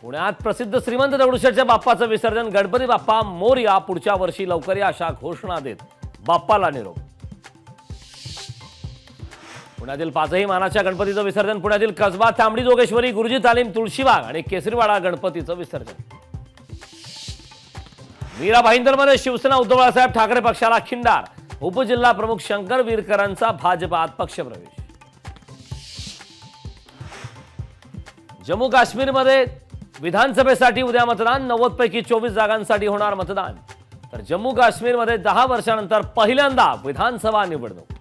पुण्यात प्रसिद्ध श्रीमंत दगडूशेठच्या बाप्पाचं विसर्जन गणपती बाप्पा मोरया पुढच्या वर्षी लवकर या अशा घोषणा देत बाप्पाला निरोप। पुण्यातील पाचही मानाच्या गणपतीचं विसर्जन पुण्यातील कसबा तांबडी जोगेश्वरी गुरुजी तालीम तुळशीबाग आणि केसरीवाडा गणपतीचं विसर्जन। मीरा भाईंदरमध्ये शिवसेना उद्धव बाळासाहेब ठाकरे पक्षाला खिंडार, उपजिल्हा प्रमुख शंकर वीरकरांचा भाजपात पक्षप्रवेश। जम्मू काश्मीरमध्ये विधानसभेसाठी उद्या मतदान, 90 पैकी 24 जागांसाठी होणार मतदान। तर जम्मू काश्मीरमध्ये 10 वर्षांनंतर पहिल्यांदा विधानसभा निवडणूक।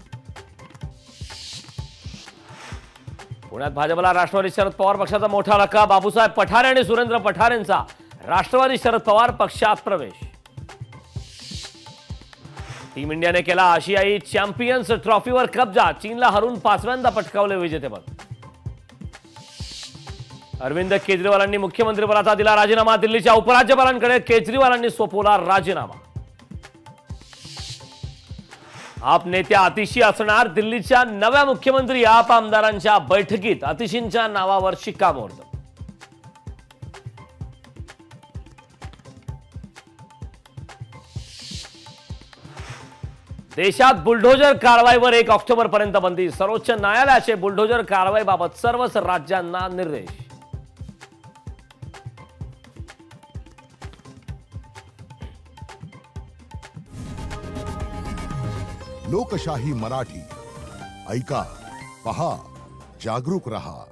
पुण्यात भाजपला राष्ट्रवादी शरद पवार पक्षाचा मोठा धक्का, बापूसाहेब पठारे आणि सुरेंद्र पठारेंचा राष्ट्रवादी शरद पवार पक्षात प्रवेश। टीम इंडियाने केला आशियाई चॅम्पियन्स ट्रॉफीवर कब्जा, चीनला हरून 5व्यांदा पटकावले विजेतेपद। अरविंद केजरीवालांनी मुख्यमंत्रीपदाचा दिला राजीनामा, दिल्लीच्या उपराज्यपालांकडे केजरीवालांनी सोपवला राजीनामा। आप नेत्या आतिशी असणार दिल्लीच्या नव्या मुख्यमंत्री, आप आमदारांच्या बैठकीत आतिशींच्या नावावर शिक्कामोर्तब। देशात बुलडोजर कारवाईवर 1 ऑक्टोबरपर्यंत बंदी, सर्वोच्च न्यायालयाचे बुलडोजर कारवाईबाबत सर्वच राज्यांना निर्देश। लोकशाही मराठी ऐका, पहा, जागरूक रहा।